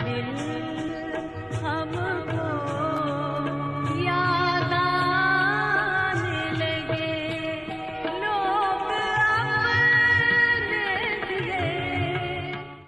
दिल हमको याद आने लगे, लोग अपने दिए।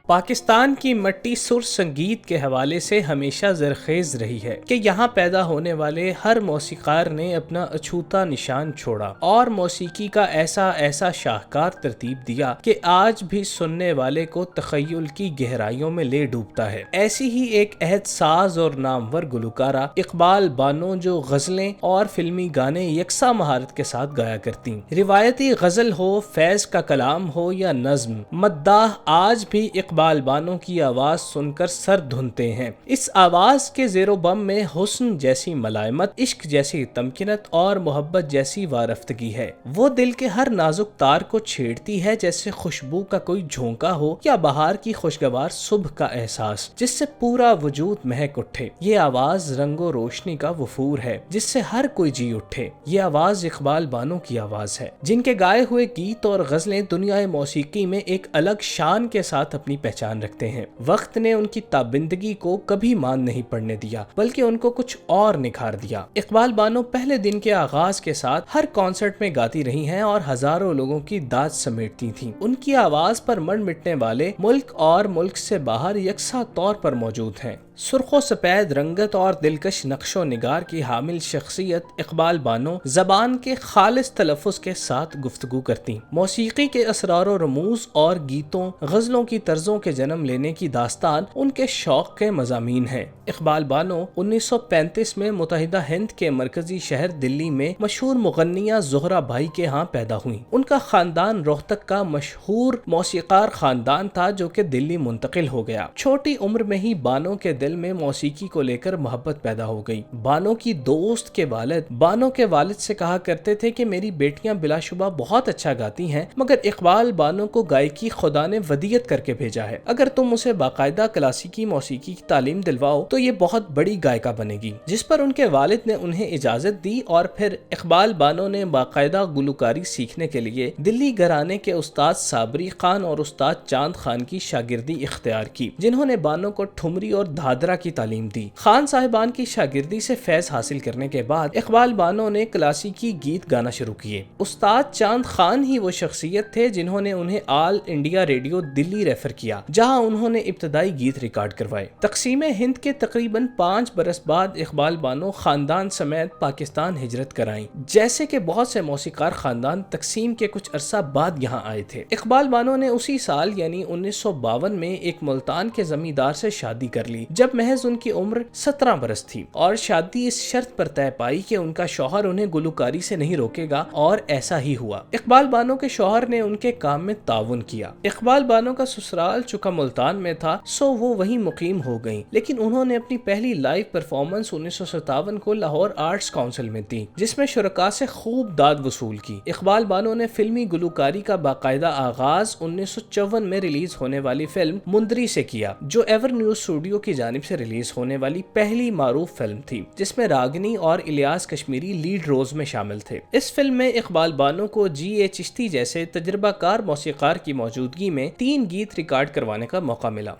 पाकिस्तान की मट्टी सुर संगीत के हवाले से हमेशा ज़रखेज़ रही है कि यहाँ पैदा होने वाले हर मौसीकार ने अपना अछूता निशान छोड़ा और मौसीकी का ऐसा ऐसा शाहकार तरतीब दिया कि आज भी सुनने वाले को तख़य्युल की गहराइयों में ले डूबता है। ऐसी ही एक अहद साज और नामवर गुलकारा इकबाल बानो, जो गज़लें और फिल्मी गाने यकसा महारत के साथ गाया करती। रिवायती गज़ल हो, फैज़ का कलाम हो या नज़्म, मद्दाह आज भी इकबाल बानो की आवाज सुनकर सर धुनते हैं। इस आवाज के ज़ेरो बम में हुस्न जैसी मलायमत, इश्क जैसी तमकिनत और मोहब्बत जैसी वारफ्तगी है। वो दिल के हर नाजुक तार को छेड़ती है जैसे खुशबू का कोई झोंका हो या बहार की खुशगवार सुबह का एहसास, जिससे पूरा वजूद महक उठे। ये आवाज रंगो रोशनी का वफूर है जिससे हर कोई जी उठे। ये आवाज इकबाल बानो की आवाज है, जिनके गाए हुए गीत और गजलें दुनिया मौसीकी में एक अलग शान के साथ अपनी पहचान रखते हैं। वक्त ने उनकी ताबिंदगी को कभी मान नहीं पड़ने दिया, बल्कि उनको कुछ और निखार दिया। इकबाल बानो पहले दिन के आगाज के साथ हर कॉन्सर्ट में गाती रही हैं और हजारों लोगों की दाद समेटती थीं। उनकी आवाज पर मर मिटने वाले मुल्क और मुल्क से बाहर यकसा तौर पर मौजूद हैं। सुर्खो सफेद रंगत और दिलकश नक्शो निगार की हामिल शख्सियत इकबाल बानो जबान के खालिस तलफ़ुज़ के साथ गुफ्तगू करती। मौसीकी के असरार व रमूज और गीतों गज़लों की तर्जों के जन्म लेने की दास्तान उनके शौक के मज़ामीन है। इकबाल बानो 1935 में मुत्तहिदा हिंद के मरकजी शहर दिल्ली में मशहूर मुगन्निया ज़ोहरा भाई के यहाँ पैदा हुई। उनका खानदान रोहतक का मशहूर मौसीकार खानदान था जो कि दिल्ली मुंतकिल हो गया। छोटी उम्र में ही बानो के दिल में मौसीकी को लेकर मोहब्बत पैदा हो गई। बानो की दोस्त के वालिद बानो के वालिद से कहा करते थे कि मेरी बेटियां बिलाशुबा बहुत अच्छा गाती हैं, मगर इकबाल बानो को गायकी खुदा ने वदीयत करके भेजा है। अगर तुम उसे बाकायदा क्लासिकी मौसीकी की तालीम दिलवाओ तो ये बहुत बड़ी गायिका बनेगी। जिस पर उनके वालिद ने उन्हें इजाजत दी और फिर इकबाल बानो ने बाकायदा गुलकारी सीखने के लिए दिल्ली घराने के उस्ताद साबरी खान और उस्ताद चांद खान की शागिर्दी इख्तियार की, जिन्होंने बानो को ठुमरी और धादरा की तालीम दी। खान साहिबान की शागिर्दी से फैज हासिल करने के बाद इकबाल बानो ने क्लासिकी गीत गाना शुरू किए। उस्ताद चांद खान ही वो शख्सियत थे जिन्होंने उन्हें all India radio Delhi refer किया, जहां उन्होंने इब्तदाई गीत रिकॉर्ड करवाए। तकसीम हिंद के तकरीबन 5 बरस बाद इकबाल बानो खानदान समेत पाकिस्तान हिजरत कर आईं। जैसे कि बहुत से मौसीकार खानदान तकसीम के कुछ अरसा बाद यहाँ आए थे। इकबाल बानो ने उसी साल यानी 1952 में एक मुल्तान के जमींदार से शादी कर ली, जब महज उनकी उम्र 17 बरस थी, और शादी इस शर्त पर तय पाई कि उनका शौहर उन्हें गुलकारी से नहीं रोकेगा, और ऐसा ही हुआ। इकबाल बानो के शौहर ने उनके काम में ताउन किया। इकबाल बानो का ससुराल चुका मुल्तान में था, सो वो वहीं मुकीम हो गईं, लेकिन उन्होंने अपनी पहली लाइव परफॉर्मेंस 1957 को लाहौर आर्ट्स काउंसिल में दी, जिसमें शुरका से खूब दाद वसूल की। इकबाल बानो ने फिल्मी गुलकारी का बाकायदा आगाज 1954 में रिलीज होने वाली फिल्म मुंदरी से किया, जो एवर न्यूज स्टूडियो की जानिब से रिलीज होने वाली पहली मारूफ फिल्म थी, जिसमें रागनी और इलियास कश्मीरी लीड रोल्स में शामिल थे। इस फिल्म में इकबाल बानो को G.A. चिश्ती जैसे तजुर्बाकार मौसीकार की मौजूदगी में 3 गीत रिकॉर्ड करवाने का मौका मिला।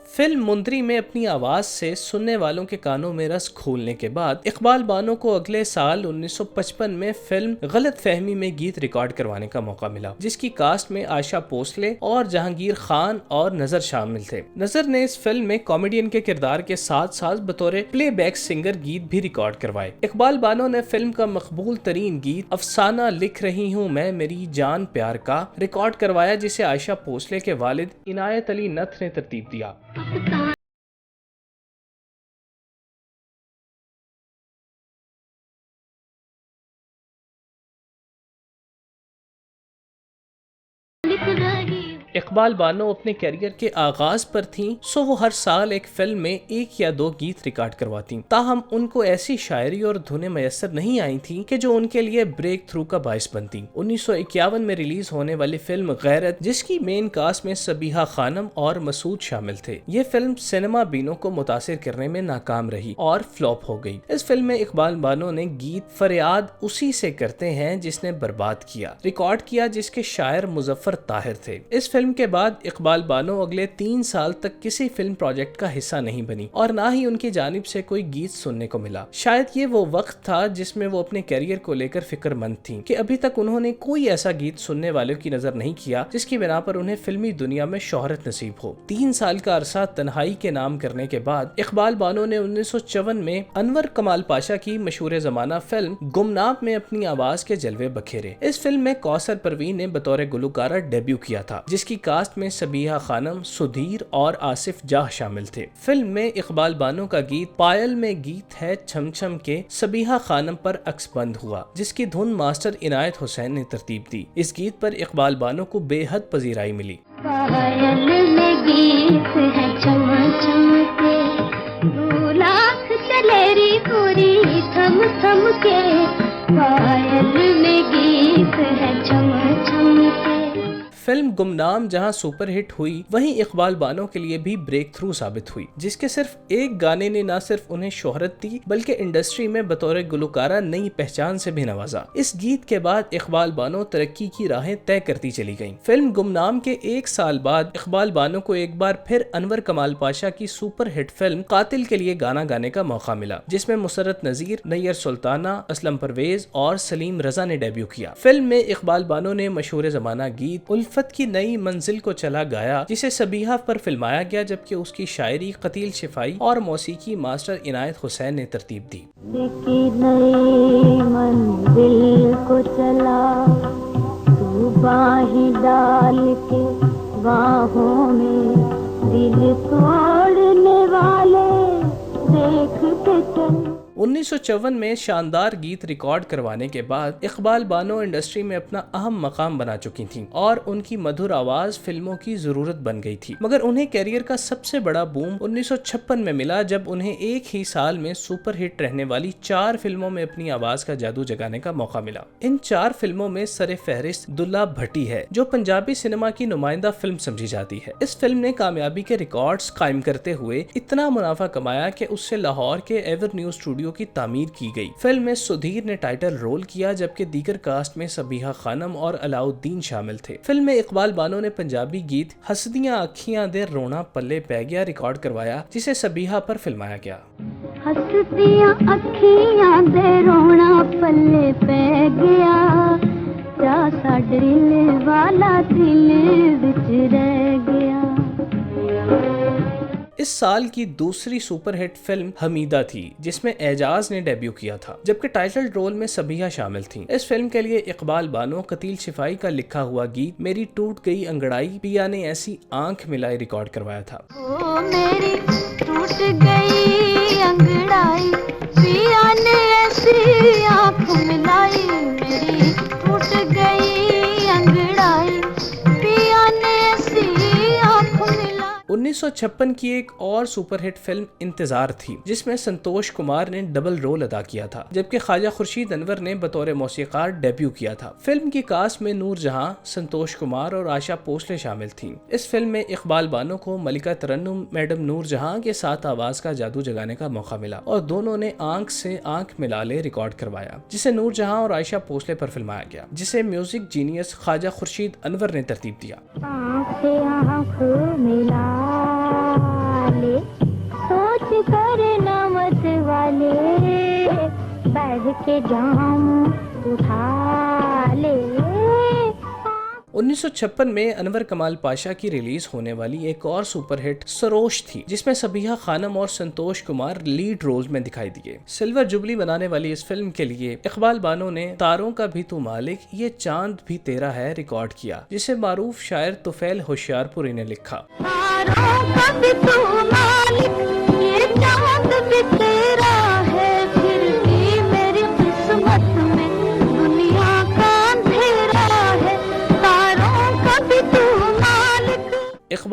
फिल्म मुंदरी में अपनी आवाज से सुनने वालों के कानों में रस खोलने के बाद इकबाल बानो को अगले साल 1955 में फिल्म गलत फहमी में गीत रिकॉर्ड करवाने का मौका मिला, जिसकी कास्ट में आशा भोसले और जहांगीर खान और नजर शामिल थे। नजर ने इस फिल्म में कॉमेडियन के किरदार के साथ साथ बतौर प्लेबैक सिंगर गीत भी रिकॉर्ड करवाए। इकबाल बानो ने फिल्म का मकबूल तरीन गीत अफसाना लिख रही हूँ मैं मेरी जान प्यार का रिकॉर्ड करवाया, जिसे आशा भोसले के वालिद इनायत अली नथ ने तरतीब दिया। लिख रही इकबाल बानो अपने करियर के आगाज पर थीं, सो वो हर साल एक फिल्म में 1 या 2 गीत रिकॉर्ड करवाती। ताहम उनको ऐसी शायरी और धुनें मयसर नहीं आई थी कि जो उनके लिए ब्रेक थ्रू का बायस बनती। 1951 में रिलीज होने वाली फिल्म गैरत, जिसकी मेन कास्ट में सबीहा खानम और मसूद शामिल थे, ये फिल्म सिनेमा बीनों को मुतासिर करने में नाकाम रही और फ्लॉप हो गई। इस फिल्म में इकबाल बानो ने गीत फरियाद उसी से करते हैं जिसने बर्बाद किया रिकॉर्ड किया, जिसके शायर मुजफ्फर ताहिर थे। इस फिल्म के बाद इकबाल बानो अगले 3 साल तक किसी फिल्म प्रोजेक्ट का हिस्सा नहीं बनी और ना ही उनकी जानिब से कोई गीत सुनने को मिला। शायद ये वो वक्त था जिसमें वो अपने करियर को लेकर फिक्रमंद थी कि अभी तक उन्होंने कोई ऐसा गीत सुनने वालों की नजर नहीं किया जिसकी बिना पर उन्हें फिल्मी दुनिया में शोहरत नसीब हो। 3 साल का अरसा तन्हाई के नाम करने के बाद इकबाल बानो ने 1954 में अनवर कमाल पाशा की मशहूर जमाना फिल्म गुमनाम में अपनी आवाज के जलवे बखेरे। इस फिल्म में कौसर परवीन ने बतौर गुलकारा डेब्यू किया था, जिसकी कास्ट में सबीहा खानम, सुधीर और आसिफ जाह शामिल थे। फिल्म में इकबाल बानो का गीत पायल में गीत है छम छम के सबीहा खानम पर अक्स बंद हुआ, जिसकी धुन मास्टर इनायत हुसैन ने तरतीब दी। इस गीत पर इकबाल बानो को बेहद पजीराई मिली। पायल में गीत है छम छम के, 2 लाख चलेरी पूरी थम थम के, पायल में गीत है छम छम के। फिल्म गुमनाम जहां सुपरहिट हुई, वहीं इकबाल बानो के लिए भी ब्रेक थ्रू साबित हुई, जिसके सिर्फ एक गाने ने न सिर्फ उन्हें शोहरत दी बल्कि इंडस्ट्री में बतौर गुलकारा नई पहचान से भी नवाजा। इस गीत के बाद इकबाल बानो तरक्की की राहें तय करती चली गईं। फिल्म गुमनाम के 1 साल बाद इकबाल बानो को एक बार फिर अनवर कमाल पाशा की सुपरहिट फिल्म कातिल के लिए गाना गाने का मौका मिला, जिसमें मुसरत नजीर, नैयर सुल्ताना, असलम परवेज और सलीम रजा ने डेब्यू किया। फिल्म में इकबाल बानो ने मशहूर जमाना गीत उल्फत की नई मंजिल को चला गाया, जिसे सबीहा पर फिल्माया गया, जबकि उसकी शायरी कतील शिफाई और मौसीकी मास्टर इनायत हुसैन ने तरतीब दी। नई मंजिल को चला, तू बाहें डाल के बाहों में दिल तोड़ने वाले देख के चल। 1954 में शानदार गीत रिकॉर्ड करवाने के बाद इकबाल बानो इंडस्ट्री में अपना अहम मकाम बना चुकी थीं और उनकी मधुर आवाज फिल्मों की जरूरत बन गई थी। मगर उन्हें कैरियर का सबसे बड़ा बूम 1956 में मिला, जब उन्हें एक ही साल में सुपरहिट रहने वाली 4 फिल्मों में अपनी आवाज का जादू जगाने का मौका मिला। इन 4 फिल्मों में सरे फहरिस्त दुल्ला भट्टी है, जो पंजाबी सिनेमा की नुमाइंदा फिल्म समझी जाती है। इस फिल्म ने कामयाबी के रिकॉर्ड्स कायम करते हुए इतना मुनाफा कमाया कि उससे लाहौर के एवर न्यू स्टूडियो की तामीर की गई। फिल्म में सुधीर ने टाइटल रोल किया, जबकि दीगर कास्ट में सबीहा खानम और अलाउद्दीन शामिल थे। फिल्म में इकबाल बानो ने पंजाबी गीत हसदियां अखियां दे रोना पल्ले पै गया रिकॉर्ड करवाया, जिसे सबीहा पर फिल्माया गया। हसदियां अखियां दे रोना पल्ले पै गया, जा साडे दिल वाला दिल विच रह गया। इस साल की दूसरी सुपरहिट फिल्म हमीदा थी, जिसमें एजाज ने डेब्यू किया था, जबकि टाइटल रोल में सबीहा शामिल थीं। इस फिल्म के लिए इकबाल बानो, कतील शिफाई का लिखा हुआ गीत मेरी टूट गई अंगड़ाई पिया ने ऐसी आंख मिलाई रिकॉर्ड करवाया था। ओ मेरी टूट गई अंगड़ाई पिया ने ऐसी आंख मिलाई, मेरी टूट गई अंगड़ाई पिया ने ऐसी आंख मिलाई। 1956 की एक और सुपरहिट फिल्म इंतजार थी, जिसमें संतोष कुमार ने डबल रोल अदा किया था, जबकि ख्वाजा खुर्शीद अनवर ने बतौर मौसीकार डेब्यू किया था। फिल्म की कास्ट में नूर जहां, संतोष कुमार और आशा भोसले शामिल थीं। इस फिल्म में इकबाल बानो को मलिका तरन्नुम मैडम नूर जहां के साथ आवाज का जादू जगाने का मौका मिला और दोनों ने आंख से आंख मिला ले रिकॉर्ड करवाया, जिसे नूर जहां और आयशा भोसले पर फिल्माया गया, जिसे म्यूजिक जीनियस ख्वाजा खुर्शीद अनवर ने तरतीब दिया। आंख से आंख मिला ले, सोच कर नमत वाले बढ़ के जाम उठा ले। 1956 में अनवर कमाल पाशा की रिलीज होने वाली एक और सुपरहिट सरोश थी, जिसमें सबीहा खानम और संतोष कुमार लीड रोल में दिखाई दिए। सिल्वर जुबली बनाने वाली इस फिल्म के लिए इकबाल बानो ने तारों का भी तू मालिक, ये चांद भी तेरा है रिकॉर्ड किया, जिसे मारूफ शायर तुफैल होशियारपुरी ने लिखा। तारों का भी तू मालिक, ये चांद भी तेरा है, फिर भी मेरी किस्मत में दुनिया का अंधेरा है। तारों का भी तू मालिक,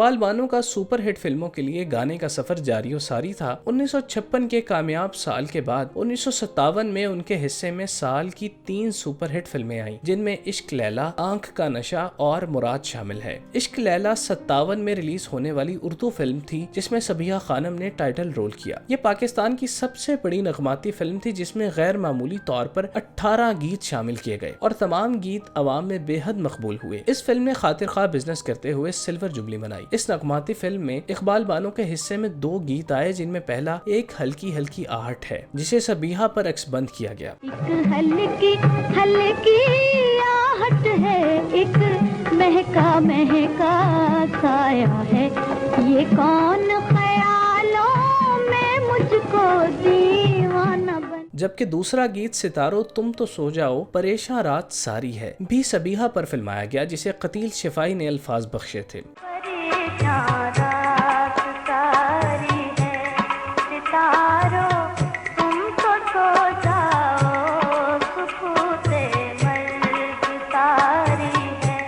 इकबाल बानो का सुपरहिट फिल्मों के लिए गाने का सफर जारी सारी था। 1956 के कामयाब साल के बाद 1957 में उनके हिस्से में साल की 3 सुपरहिट फिल्में आईं, जिनमें इश्क लैला, आंख का नशा और मुराद शामिल है। इश्क लैला 57 में रिलीज होने वाली उर्दू फिल्म थी जिसमें सबिहा खानम ने टाइटल रोल किया। ये पाकिस्तान की सबसे बड़ी नगमाती फिल्म थी जिसमें गैर मामूली तौर पर 18 गीत शामिल किए गए और तमाम गीत अवाम में बेहद मकबूल हुए। इस फिल्म ने खातिर खा बिजनेस करते हुए सिल्वर जुबली मनाई। इस नगमाती फिल्म में इकबाल बानो के हिस्से में 2 गीत आए, जिनमें पहला एक हल्की हल्की आहट है जिसे सबिहा पर अक्सबंद किया गया। एक हल्की हल्की आहट है, एक महका महका साया है, ये कौन ख्यालों में मुझको दीवाना बन। जबकि दूसरा गीत सितारो तुम तो सो जाओ परेशान रात सारी है भी सबिहा पर फिल्माया गया, जिसे कतील शिफाई ने अल्फाज बख्शे थे। परेशान रात सारी है, सितारो तुम तो सो जाओ, सुकून से मर्ग सारी है।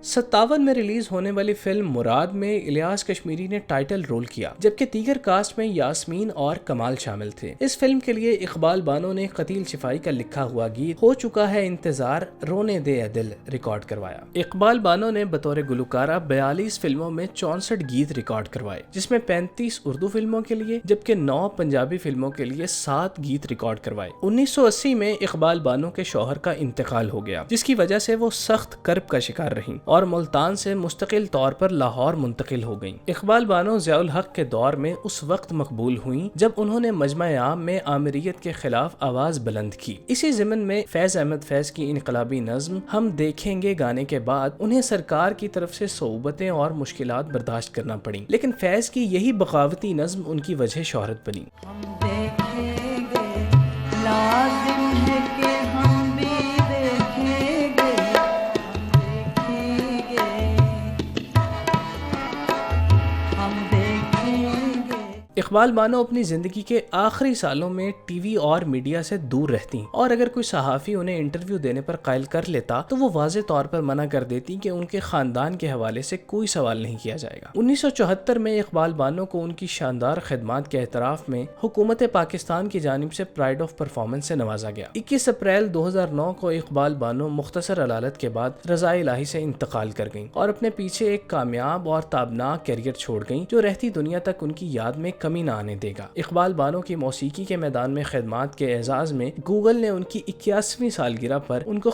57 में रिलीज होने वाली फिल्म मुराद में इलियास कश्मीरी ने टाइटल रोल किया, जबकि दीगर कास्ट में यास्मीन और कमाल शामिल थे। इस फिल्म के लिए इकबाल बानो ने कतील शिफाई का लिखा हुआ गीत हो चुका है इंतजार रोने दे ए दिल रिकॉर्ड करवाया। इकबाल बानो ने बतौर गुलकारा 42 फिल्मों में 64 गीत रिकॉर्ड करवाए, जिसमें 35 उर्दू फिल्मों के लिए जबकि 9 पंजाबी फिल्मों के लिए 7 गीत रिकॉर्ड करवाए। 1980 में इकबाल बानो के शौहर का इंतकाल हो गया, जिसकी वजह से वो सख्त कर्ब का शिकार रही और मुल्तान से मुस्तकिल तौर पर लाहौर मुंतकिल हो गईं। इकबाल बानो ज़ियाउल हक के दौर में उस वक्त मकबूल हुईं जब उन्होंने मजमा आम में आमिरियत के खिलाफ आवाज बुलंद की। इसी ज़मन में फैज अहमद फैज की इनकलाबी नज़्म हम देखेंगे गाने के बाद उन्हें सरकार की तरफ से सोबतें और मुश्किलात बर्दाश्त करना पड़ी, लेकिन फैज की यही बगावती नज़्म उनकी वजह शोहरत बनी। हम देखेंगे, लाजिम है कि हम भी देखेंगे, हम देखेंगे। इकबाल बानो अपनी जिंदगी के आखिरी सालों में टीवी और मीडिया से दूर रहती और अगर कोई सहाफ़ी उन्हें इंटरव्यू देने पर कायल कर लेता तो वो वाज़े तौर पर मना कर देती कि उनके खानदान के हवाले से कोई सवाल नहीं किया जाएगा। 1974 में इकबाल बानो को उनकी शानदार खिदमात के एतराफ़ में हुकूमत पाकिस्तान की जानिब से प्राइड ऑफ परफॉर्मेंस से नवाजा गया। 21 अप्रैल 2009 को इकबाल बानो मुख्तसर अलालत के बाद रज़ा इलाही से इंतकाल कर गईं और अपने पीछे एक कामयाब और ताबनाक कैरियर छोड़ गईं जो रहती दुनिया तक उनकी याद में कमी न आने देगा। इकबाल बानो की मौसीकी के मैदान में खिदमात के एजाज में गूगल ने उनकी 81वीं सालगिरह पर उनको